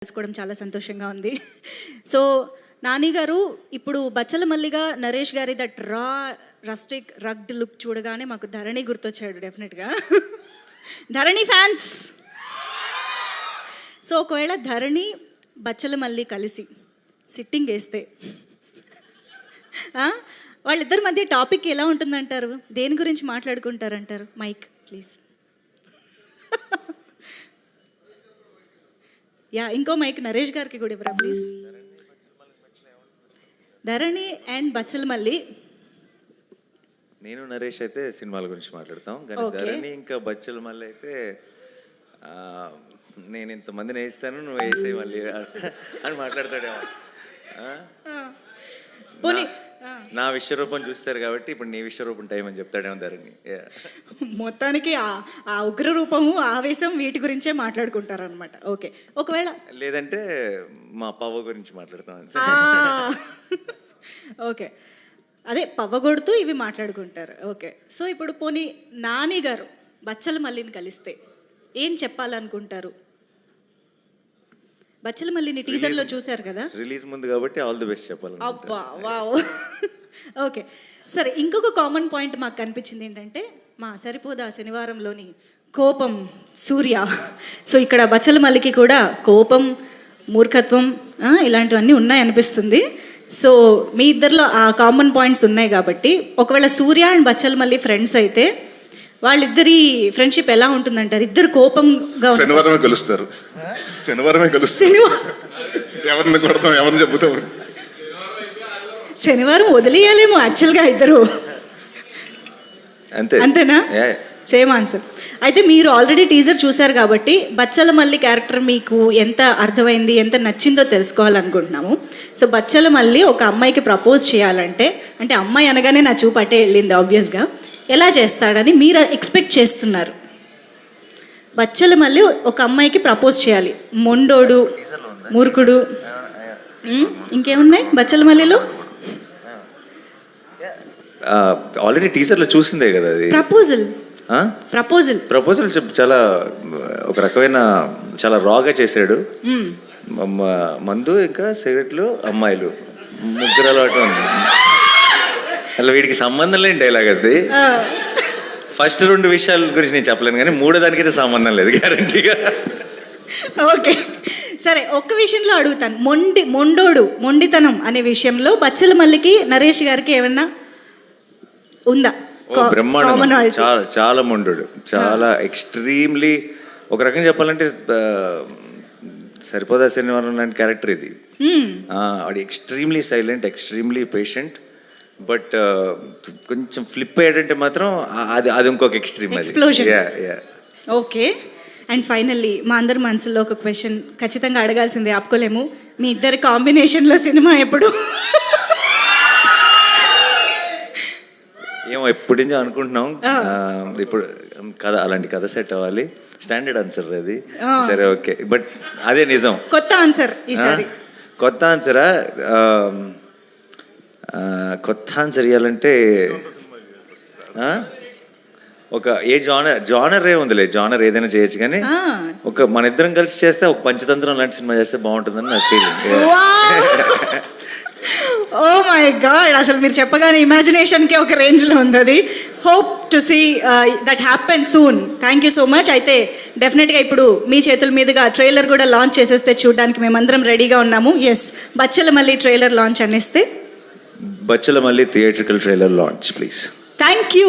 తెలుసుకోవడం చాలా సంతోషంగా ఉంది. సో నాని గారు ఇప్పుడు బచ్చల మల్లిగా నరేష్ గారి దట్ రస్టిక్ రగ్డ్ లుక్ చూడగానే మాకు ధరణి గుర్తొచ్చాడు డెఫినెట్గా. ధరణి ఫ్యాన్స్. సో ఒకవేళ ధరణి బచ్చల మల్లి కలిసి సిట్టింగ్ వేస్తే వాళ్ళిద్దరి మధ్య టాపిక్ ఎలా ఉంటుందంటారు? దేని గురించి మాట్లాడుకుంటారంటారు? Mike please. యా, ఇంకో మైక్ నరేష్ గారికి కూడా ఇవ్వరా ప్లీజ్. ధరణి అండ్ బచ్చల మల్లి. నేను నరేష్ అయితే సినిమాల గురించి మాట్లాడతాం, కానీ ధరణి ఇంకా బచ్చల మల్లి అయితే నేను ఇంతమందిని వేస్తాను, నువ్వు వేసే మళ్ళీ అని మాట్లాడతాడేమో. నా విశ్వరూపం చూస్తారు కాబట్టి ఇప్పుడు నీ విశ్వరూపం టైం అని చెప్తాడేమో ధరణి. మొత్తానికి ఆ ఉగ్ర రూపము, ఆవేశం వీటి గురించే మాట్లాడుకుంటారు అనమాట. ఓకే, ఒకవేళ లేదంటే మా పవ్వ గురించి మాట్లాడతాం. ఓకే, అదే పవ్వగొడుతూ ఇవి మాట్లాడుకుంటారు. ఓకే, సో ఇప్పుడు పోనీ నాని గారు బచ్చల మల్లిని కలిస్తే ఏం చెప్పాలనుకుంటారు? బచ్చల మల్లిని టీజర్లో చూశారు కదా, రిలీజ్ ముందు కాబట్టి ఆల్ ది బెస్ట్ చెప్పాలి. అబ్బా వావ్. ఓకే సరే, ఇంకొక కామన్ పాయింట్ మాకు కనిపించింది ఏంటంటే మా సరిపోదా శనివారంలోని కోపం సూర్య. సో ఇక్కడ బచ్చల మల్లికి కూడా కోపం, మూర్ఖత్వం ఇలాంటివన్నీ ఉన్నాయనిపిస్తుంది. సో మీ ఇద్దరిలో ఆ కామన్ పాయింట్స్ ఉన్నాయి కాబట్టి ఒకవేళ సూర్య అండ్ బచ్చల మల్లి ఫ్రెండ్స్ అయితే వాళ్ళిద్దరి ఫ్రెండ్షిప్ ఎలా ఉంటుందంటారు? ఇద్దరు కోపంగా శనివారమే కలుస్తారు. ఎవరిని కొడతాం, ఎవరిని చెబుతాం. శనివారం వదిలేయాలేమో యాక్చువల్గా ఇద్దరు. అంతేనా? Same answer. అయితే మీరు ఆల్రెడీ టీజర్ చూశారు కాబట్టి బచ్చల మల్లి క్యారెక్టర్ మీకు ఎంత అర్థమైంది, ఎంత నచ్చిందో తెలుసుకోవాలనుకుంటున్నాము. సో బచ్చల మల్లి ఒక అమ్మాయికి ప్రపోజ్ చేయాలంటే, అంటే అమ్మాయి అనగానే నా చూపు అటే వెళ్ళింది ఆబ్వియస్గా, ఎలా చేస్తాడని మీరు ఎక్స్పెక్ట్ చేస్తున్నారు? బచ్చల మల్లి ఒక అమ్మాయికి ప్రపోజ్ చేయాలి, మొండోడు, మూర్ఖుడు, ఇంకేమున్నాయి బచ్చల మల్లిలో? ఆల్రెడీ టీజర్లో చూసిందే కదా అది. ప్రపోజల్ చాలా ఒక రకమైన చాలా రాగా చేశాడు. మందు ఇంకా సిగరెట్లు, అమ్మాయిలు, ముగ్గురు అలవాటు ఉంది. అలా వీడికి సంబంధం లేని డైలాగ్ అది. ఫస్ట్ 2 విషయాల గురించి నేను చెప్పలేను, కానీ 3వ దానికైతే సంబంధం లేదు గ్యారంటీగా. ఓకే సరే, ఒక్క విషయంలో అడుగుతాను. మొండోడు, మొండితనం అనే విషయంలో బచ్చల మల్లికి నరేష్ గారికి ఏమన్నా ఉందా? బ్రహ్మాండం, చాలా చాలా మొండోడు, చాలా ఎక్స్ట్రీమ్లీ. ఒక రకంగా చెప్పాలంటే సరిపోదా శనివారం లాంటి క్యారెక్టర్ ఇది. వాడు extremely silent, extremely patient, but కొంచెం ఫ్లిప్ అయ్యాడంటే మాత్రం అది ఇంకొక ఎక్స్ట్రీమ్. ఓకే, అండ్ ఫైనల్లీ మా అందరి మనసులో ఒక క్వశ్చన్ ఖచ్చితంగా అడగాల్సిందే, ఆపుకోలేము. మీ ఇద్దరి కాంబినేషన్లో సినిమా ఎప్పుడు? ఏమో ఎప్పటి నుంచో అనుకుంటున్నాం. ఇప్పుడు కథ, అలాంటి కథ సెట్ అవ్వాలి. స్టాండర్డ్ ఆన్సర్ అది. సరే ఓకే, బట్ అదే నిజం. కొత్త ఆన్సర్ ఈసారి. కొత్త ఆన్సరా? కొత్త ఆన్సర్ ఇవ్వాలంటే ఒక జానర్ ఉందిలే, జానర్ ఏదైనా చేయొచ్చు, కానీ ఒక మన ఇద్దరం కలిసి చేస్తే ఒక పంచతంత్రం లాంటి సినిమా చేస్తే బాగుంటుందని నా ఫీలింగ్. ఓ మై గాడ్, అసలు మీరు చెప్పగానే ఇమాజినేషన్కి ఒక రేంజ్లో ఉంది అది. Hope to see that happen soon. Thank you so much. అయితే డెఫినెట్గా ఇప్పుడు మీ చేతుల మీదుగా ట్రైలర్ కూడా లాంచ్ చేసేస్తే చూడడానికి మేమందరం రెడీగా ఉన్నాము. ఎస్, బచ్చల మల్లి ట్రైలర్ లాంచ్ అనేస్తే Bachchala Malli theatrical trailer launch please. Thank you.